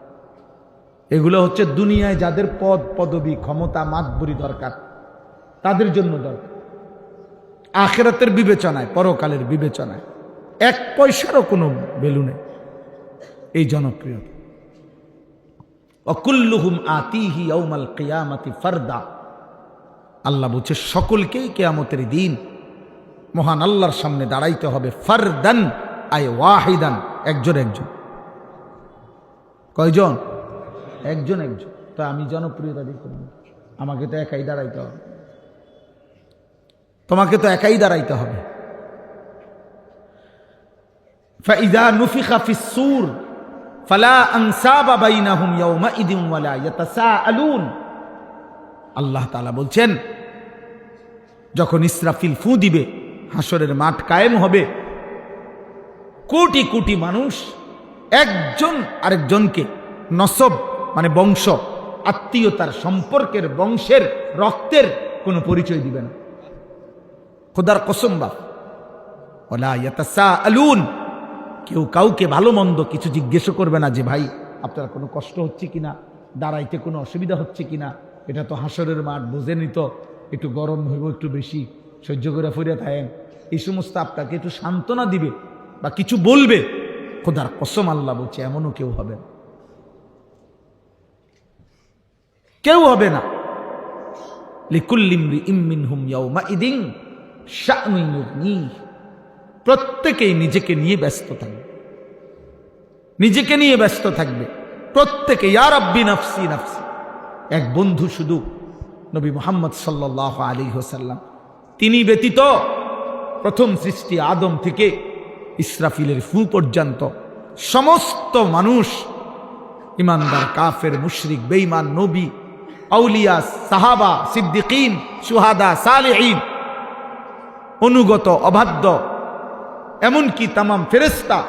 এগুলো হচ্ছে দুনিয়ায় যাদের পদ পদবী ক্ষমতা মাতবরি দরকার, তাদের জন্য দরকার। আখিরাতের বিবেচনায়, পরকালের বিবেচনায় 1 পয়সারও কোনো ভ্যালু নেই এই জনপ্রিয়তা। অকুল্লুহুম আতিহি ইয়াউমাল কিয়ামাতি ফারদা। আল্লাহ বলছে সকলকেই কিয়ামতের দিন মহান আল্লাহর সামনে দাঁড়াইতে হবে। ফারদান আয় ওয়াহিদান, একজন একজন। কয়জন? একজন একজন। তো আমি জনপ্রিয়তা দিয়ে করব, আমাকে তো একাই দাঁড়াইতে হবে, তোমাকে তো একাই দাঁড়াইতে হবে। ফাইযা নুফিখা ফিস-সূর ফালা আনসাবা বাইনাহুম ইয়াওমাইদিন ওয়ালা ইয়াতাসাআলুন। আল্লাহ তাআলা বলছেন, যখন ইসরাফিল ফু দিবে, হাসরের মাঠ কায়েম হবে, কোটি কোটি মানুষ একজন আরেকজনকে নসব মানে বংশ, আত্মীয়তার, সম্পর্কের, বংশের, রক্তের কোনো পরিচয় দিবে না। খোদার কসম বাপ, ওয়ালা ইয়াতাসাআলুন, কেউ কাউকে ভালো মন্দ কিছু জিজ্ঞেস করবে না যে ভাই আপনার কোনো কষ্ট হচ্ছে কিনা, দাঁড়াইতে কোনো অসুবিধা হচ্ছে কিনা। এটা তো হাসরের মাঠ, বোঝেনি তো, একটু গরম হইব, একটু বেশি সহ্য করে ফিরে থাকেন, এই সমস্ত আপনাকে একটু সান্ত্বনা দিবে বা কিছু বলবে। খোদার কসম আল্লাহ বলছে, এমনও কেউ হবে না, কেউ হবে না। লিকুল্লি ইমরিইম মিনহুম ইয়াওমাইদিন শা'নুন ইউগনিহ, প্রত্যেকেই নিজেকে নিয়ে ব্যস্ত থাকবে, নিজেকে নিয়ে ব্যস্ত থাকবে প্রত্যেকে। ইয়া রাব্বি নাফসি নাফসি। এক বন্ধু শুধু নবী মুহাম্মদ সাল্লাল্লাহু আলাইহি ওয়াসাল্লাম, তিনি ব্যতীত প্রথম সৃষ্টি আদম থেকে ইসরাফিলের ফু পর্যন্ত সমস্ত মানুষ, ইমানদার, কাফের, মুশরিক, বেঈমান, নবী, আউলিয়া, সাহাবা, সিদ্দিকিন, শুহাদা, সালেহিন, অনুগত, অবাধ্য, এমনকি তামাম ফেরেশতা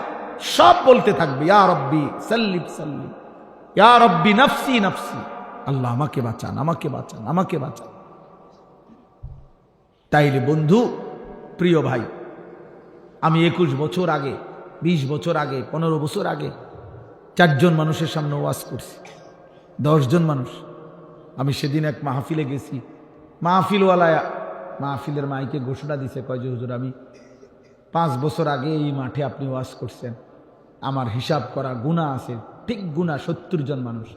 সব বলতে থাকবে, ইয়া রব্বি সাল্লিম সাল্লিম, ইয়া রব্বি নাফসি নাফসি, আল্লাহ আমাকে বাঁচান, আমাকে বাঁচান, আমাকে বাঁচান। তাইলে বন্ধু, প্রিয় ভাই, আমি 21 বছর আগে, 20 বছর আগে, 15 বছর আগে 4 জন মানুষের সামনে ওয়াজ করছি, 10 জন মানুষ। আমি সেদিন এক মাহফিলে গেছি, মাহফিলওয়ালা মাহফিলের মাইকে ঘোষণা দিছে, কয় যে হুজুর আমি 5 বছর আগে এই মাঠে আপনি ওয়াজ করছেন, আমার হিসাব করা গুনাহ আছে, ঠিক গুনাহ 70 জন মানুষ,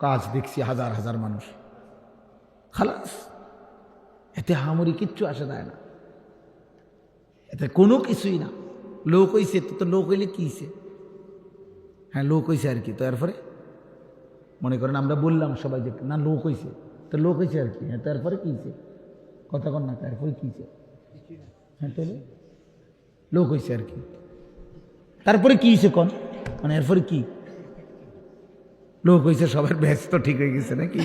কাজ দেখছি হাজার হাজার মানুষ। খালাস, এতে হামরি কিচ্ছু আসে যায় না, এতে কোনো কিছুই না। লোক হইছে তো লোক হইলে কি হইছে, হ্যাঁ লোক হইছে আর কি, তো এরপরে মনে করেন আমরা বললাম সবাই যে না লোক হইছে, তো লোক হইছে আর কি, হ্যাঁ তো এরপরে কি হইছে, কথা কন না, এরপরে কি হইছে, হ্যাঁ তাহলে লোক হইছে আর কি, তারপরে কি হইছে কন, মানে এরপরে কি লোক হইছে, সবার ব্যস্ত ঠিক হয়ে গেছে নাকি,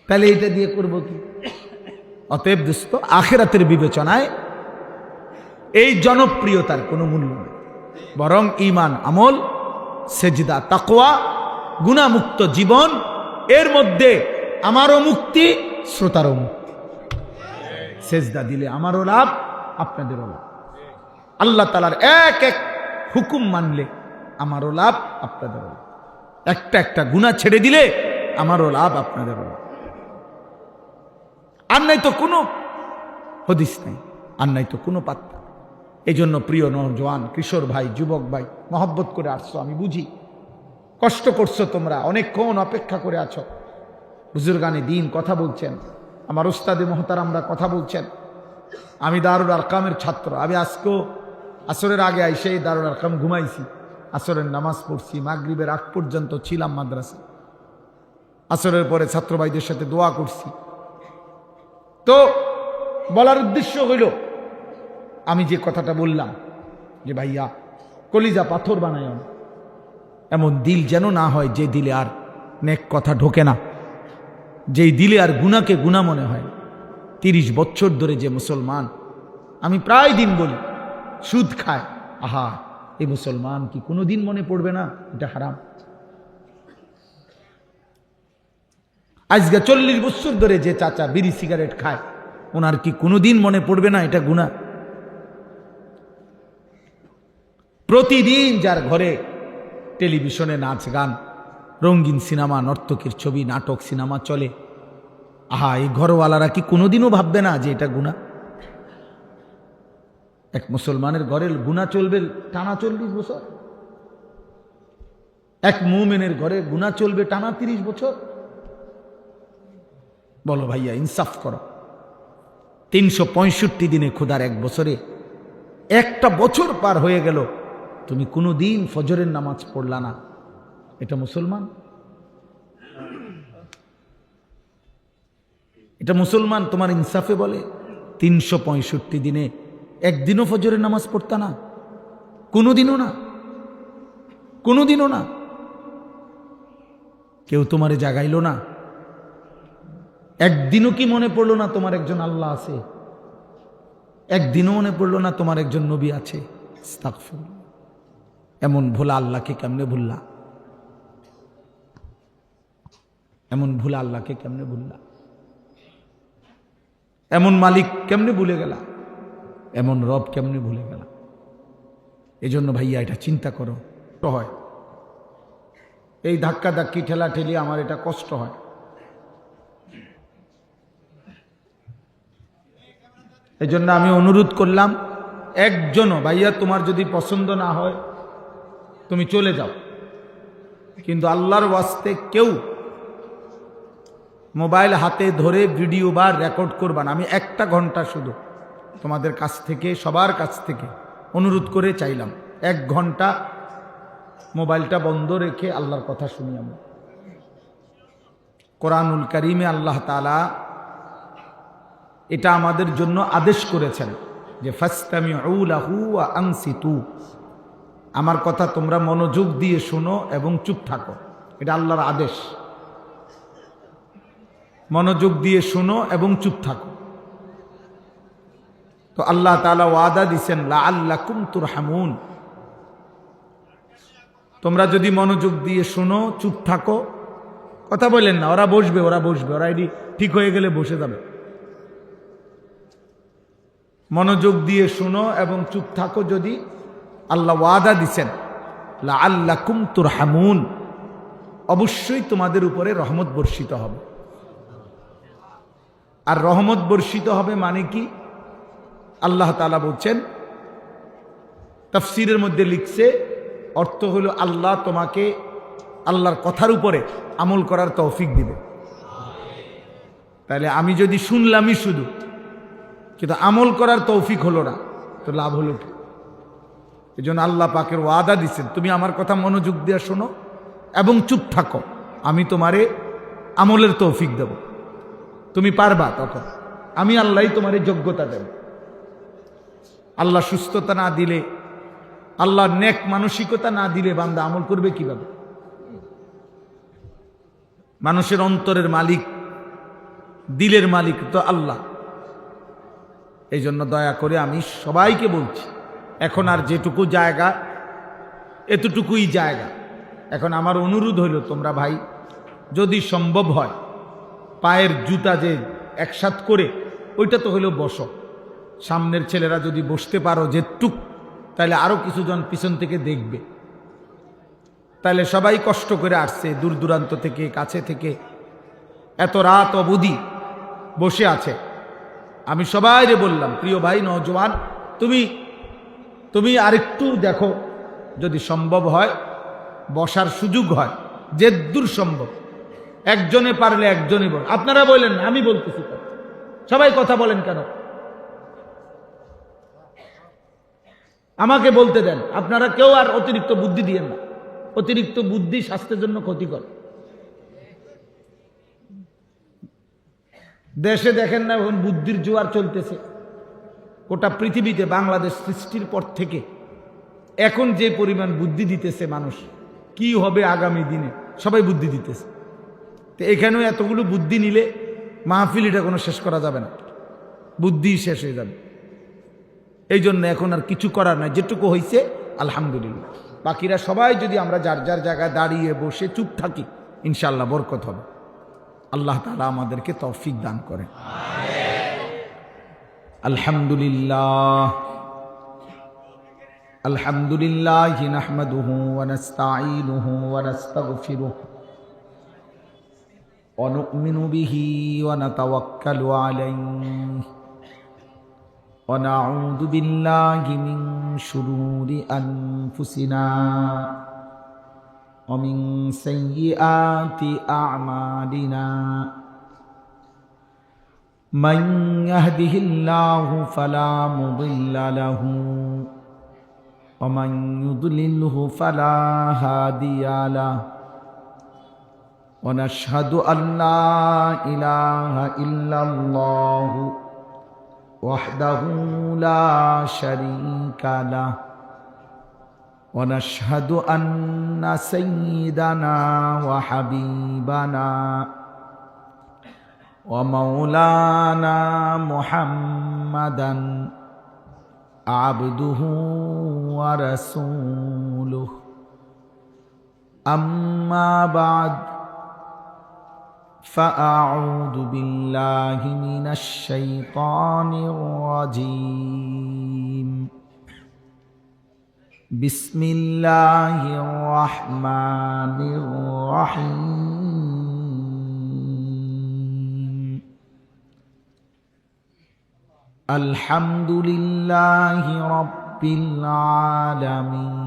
তাহলে এটা দিয়ে করবো কি? অতএব দোস্ত, আখিরাতের বিবেচনায় এই জনপ্রিয়তার কোনো মূল্য নেই, বরং ঈমান, আমল, সেজদা, তাকওয়া, গুনাহমুক্ত জীবন, এর মধ্যে আমারও মুক্তি, শ্রোতারও মুক্তি। সেজদা দিলে আমারও লাভ, আপনাদেরও লাভ। আল্লাহ তাআলার এক এক হুকুম মানলে আমারও লাভ, আপনাদেরও লাভ। একটা একটা গুনাহ ছেড়ে দিলে আমারও লাভ, আপনাদেরও লাভ। আর নাই তো কোনো হদিস নাই, আর নাই তো কোনো পাত্তা। এই জন্য প্রিয় নওজোয়ান, কিশোর ভাই, যুবক ভাই, মহব্বত করে আসছো, আমি বুঝি, কষ্ট করছো তোমরা, অনেকক্ষণ অপেক্ষা করে আছো। বুজুর্গানে দিন কথা বলছেন, আমার ওস্তাদে মোহতারামরা কথা বলছেন। আমি দারুল আরকামের ছাত্র, আমি আজকেও আসরের আগে আইসে দারুল আরকাম ঘুমাইছি, আসরের নামাজ পড়ছি, মাগরিবের আগ পর্যন্ত ছিলাম মাদ্রাসা, আসরের পরে ছাত্র ভাইদের সাথে দোয়া করছি। তো বলার উদ্দেশ্য হইল, আমি যে কথাটা বললাম যে ভাইয়া কলিজা পাথর বানায় না, এমন দিল যেন না হয় যে দিলে আর নেক কথা ঢোকে না, যেই দিলে আর গুনাহকে গুনাহ মনে হয়। 30 বছর ধরে যে মুসলমান, আমি প্রায় দিন বলি, সুদ খায়, আহা এই মুসলমান কি কোনোদিন মনে পড়বে না এটা হারাম? আজকে 40 বছর ধরে যে চাচা বিড়ি সিগারেট খায়, ওনার কি কোনোদিন মনে পড়বে না এটা গুনাহ? প্রতিদিন যার ঘরে টেলিভিশনে নাচ গান, রঙিন সিনেমা, নর্তকীর ছবি, নাটক, সিনেমা চলে, আহা এই ঘরওয়ালারা কি কোনোদিনও ভাববে না যে এটা গুনাহ? এক মুসলমানের ঘরে গুনাহ চলবে টানা 40 বছর, এক মুমিনের ঘরে গুনাহ চলবে টানা 30 বছর। বলো ভাইয়া, ইনসাফ করো। 365 দিনে খোদার এক বছরে একটা বছর পার হয়ে গেল, তুমি কোনোদিন ফজরের নামাজ পড়লা না, এটা মুসলমান? এটা মুসলমান তোমার ইনসাফে বলে? 365 দিনে একদিনও ফজরের নামাজ পড়তা না? কোনোদিনও না, কোনোদিনও না। কেউ তোমারে জাগাইলো না? একদিনও কি মনে পড়লো না তোমার একজন আল্লাহ আছে? একদিনও মনে পড়লো না তোমার একজন নবী আছে? আস্তাগফিরুল্লাহ। এমন ভোলা আল্লাহকে কেমনে ভুললা? এমন ভোলা আল্লাহকে কেমনে ভুললা? এমন মালিক কেমনে ভুলে গেলা? এমন রব কেমনে ভুলে গেলা? এজন্য ভাইয়া এটা চিন্তা করো। হয় এই ধাক্কা ধাক্কি ঠেলা ঠেলি আমার এটা কষ্ট হয়। এই জন্য আমি অনুরোধ করলাম, একজনও ভাইয়া তোমার যদি পছন্দ না হয় তুমি চলে যাও, কিন্তু আল্লাহর ওয়াস্তে কেউ মোবাইল হাতে ধরে ভিডিও বা রেকর্ড করবা না। আমি 1 ঘন্টা শুধু তোমাদের কাছ থেকে, সবার কাছ থেকে অনুরোধ করে চাইলাম, 1 ঘন্টা মোবাইলটা বন্ধ রেখে আল্লাহর কথা শুনি। আমরা কোরআনুল কারীমে আল্লাহ তাআলা এটা আমাদের জন্য আদেশ করেছেন যে ফাসতামিউ লাহু ওয়া আনসিতু, আমার কথা তোমরা মনোযোগ দিয়ে শোনো এবং চুপ থাকো। এটা আল্লাহর আদেশ, মনোযোগ দিয়ে শোনো এবং চুপ থাকো। তো আল্লাহ তাআলা ওয়াদা দিছেন লাআল্লাকুম তুরহামুন, তোমরা যদি মনোযোগ দিয়ে শোনো, চুপ থাকো, কথা বলেন না, ওরা বসবে, ওরা এটি ঠিক হয়ে গেলে বসে যাবে। মনোযোগ দিয়ে শোনো এবং চুপ থাকো, যদি আল্লাহ ওয়াদা দিছেন লাআল্লাকুম তুরহামুন, অবশ্যই তোমাদের উপরে রহমত বর্ষিত হবে। আর রহমত বর্ষিত হবে মানে কি? আল্লাহ তাআলা বলছেন, তাফসীরের মধ্যে লিখছে, অর্থ হলো আল্লাহ তোমাকে আল্লাহর কথার উপরে আমল করার তৌফিক দিবে। তাহলে আমি যদি শুনলামই শুধু, কিন্তু আমল করার তৌফিক হলো না, তো লাভ হলো কি? এই জন্য আল্লাহ পাকের ওয়াদা দিচ্ছেন, তুমি আমার কথা মনোযোগ দিয়ে শোনো এবং চুপ থাকো, আমি তোমারে আমলের তৌফিক দেব। তুমি পারবা, তখন আমি আল্লাহই তোমারে যোগ্যতা দেব। আল্লাহ সুস্থতা না দিলে, আল্লাহ নেক মানসিকতা না দিলে বান্দা আমল করবে কিভাবে? মানুষের অন্তরের মালিক, দিলের মালিক তো আল্লাহ। এই জন্য দয়া করে আমি সবাইকে বলছি, এখন আর যেটুকু জায়গা এতটুকুই জায়গা। এখন আমার অনুরোধ হইল, তোমরা ভাই যদি সম্ভব হয় পায়ের জুতা যে একসাথ করে, ওইটা তো হইলো বসো। সামনের ছেলেরা যদি বসতে পারো যেটুক, তাহলে আরো কিছুজন পিছন থেকে দেখবে। তাহলে সবাই কষ্ট করে আসছে দূর দূরান্ত থেকে, কাছে থেকে, এত রাত অবধি বসে আছে। আমি সবাইরে বললাম, প্রিয় ভাই নওজোয়ান, তুমি আরেকটু দেখো, যদি সম্ভব হয় বসার সুযোগ হয়, যে দূর সম্ভব, একজনে পারলে একজনই বল। আপনারা বলেন, আমি বলতেছি, সবাই কথা বলেন কেন? আমাকে বলতে দেন। আপনারা কেউ আর অতিরিক্ত বুদ্ধি দিয়েন না, অতিরিক্ত বুদ্ধি স্বাস্থ্যের জন্য ক্ষতিকর। দেশে দেখেন না এখন বুদ্ধির জোয়ার চলতেছে গোটা পৃথিবীতে। বাংলাদেশ সৃষ্টির পর থেকে এখন যে পরিমাণ বুদ্ধি দিতেছে মানুষ, কি হবে আগামী দিনে, সবাই বুদ্ধি দিতেছে। তো এখানেও এতগুলো বুদ্ধি নিলে মাহফিল এটা কোনো শেষ করা যাবে না, বুদ্ধি শেষ হয়ে যাবে। এই জন্য এখন আর কিছু করার নাই, যেটুকু হয়েছে আলহামদুলিল্লাহ। বাকিরা সবাই যদি আমরা যার যার জায়গায় দাঁড়িয়ে বসে চুপ থাকি, ইনশাআল্লাহ বরকত হবে। আল্লাহ তাআলা আমাদেরকে তৌফিক দান করেন। আলহামদুলিল্লাহ, আলহামদুলিল্লাহ নাহমাদুহু ওয়া নাস্তাঈনুহু ওয়া নাস্তাগফিরুহু ওয়া নু'মিনু বিহি ওয়া নাতাওয়াক্কালু আলাইহি ওয়া নাউযু বিল্লাহি মিন শুরুরি আনফুসিনা ওয়া মিন সাইয়্যিআতি আ'মালিনা। মান ইয়াহদিহিল্লাহু ফালা মুদিল্লা লাহু ওয়া মান ইউদ্লিলহু ফালা হাদিয়া লাহু। ওয়া নাশহাদু আল্লা ইলাহা ইল্লাল্লাহু وحده لا شريك له ونشهد أن سيدنا وحبيبنا ومولانا محمدا عبده ورسوله أما بعد فأعوذ بالله من الشيطان الرجيم بسم الله الرحمن الرحيم الحمد لله رب العالمين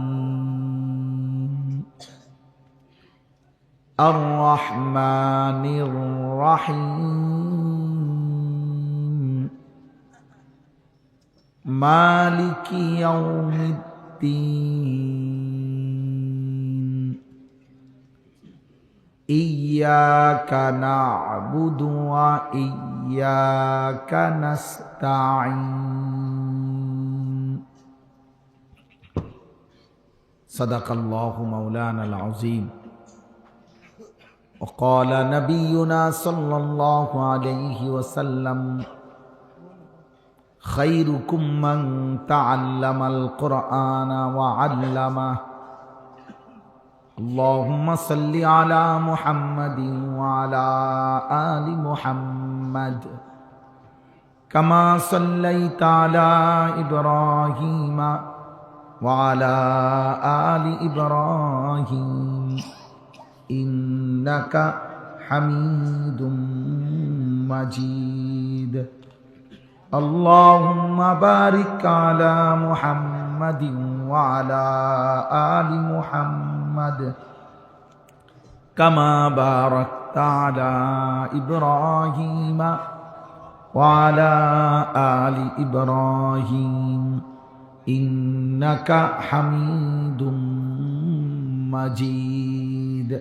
الرحمن الرحيم مالك يوم الدين إياك نعبد وإياك نستعين صدق الله مولانا العظيم وقال نبينا صلى الله عليه وسلم خيركم من تعلم القرآن وعلمه اللهم صل على محمد وعلى آل محمد كما صليت على إبراهيم وعلى آل إبراهيم إنك حميد مجيد اللهم بارك على محمد وعلى آل محمد كما باركت على إبراهيم وعلى آل إبراهيم إنك حميد مجيد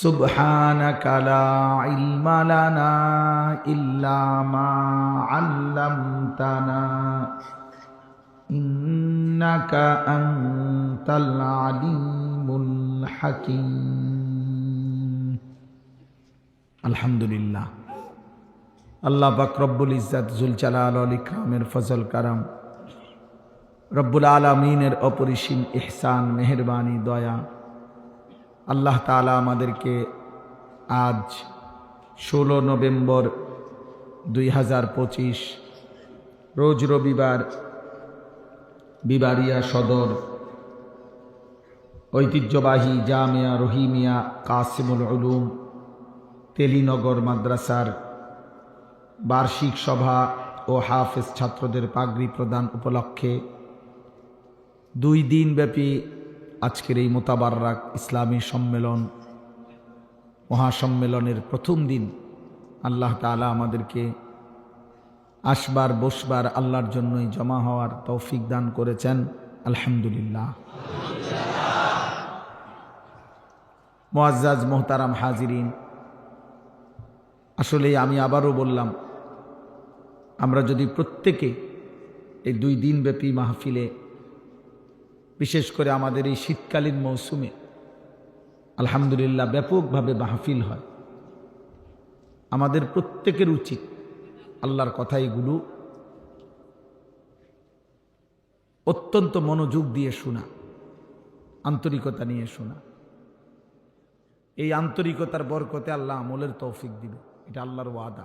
سبحانك لا علم لنا إلا ما علمتنا إنك أنت العليم الحكيم الحمد لله আল্লাহ পাক রব্বুল ইজ্জত জুল জালাল ওয়াল ইকরামের ফজল কারাম রব্বুল আলামিনের অপরিসীম ইহসান মেহেরবানি দয়া আল্লাহ তাআলা আমাদেরকে আজ 16 নভেম্বর 2025 রোজ রবিবার বিবারিয়া সদর ঐতিহ্যবাহী জামিয়া রহিমিয়া কাসিমুল উলুম তেলিনগর মাদ্রাসার বার্ষিক সভা ও হাফেজ ছাত্রদের পাগড়ি প্রদান উপলক্ষে 2 দিন ব্যাপী আজকের এই মোতাবাররাক ইসলামী সম্মেলন মহাসম্মেলনের প্রথম দিন আল্লাহ তাআলা আমাদেরকে আসবার বসবার আল্লাহর জন্যই জমা হওয়ার তৌফিক দান করেছেন আলহামদুলিল্লাহ মুআজ্জাজ মোহতারাম হাজিরিন আসলে আমি আবারও বললাম আমরা যদি প্রত্যেকে এই 2 দিন ব্যাপী মাহফিলে বিশেষ করে আমাদের এই শীতকালীন মৌসুমে আলহামদুলিল্লাহ ব্যাপকভাবে মাহফিল হয় আমাদের প্রত্যেকের উচিত আল্লাহর কথাইগুলো অত্যন্ত মনোযোগ দিয়ে শোনা আন্তরিকতা নিয়ে শোনা এই আন্তরিকতার বরকতে আল্লাহ আমলের তৌফিক দিবে এটা আল্লাহর ওয়াদা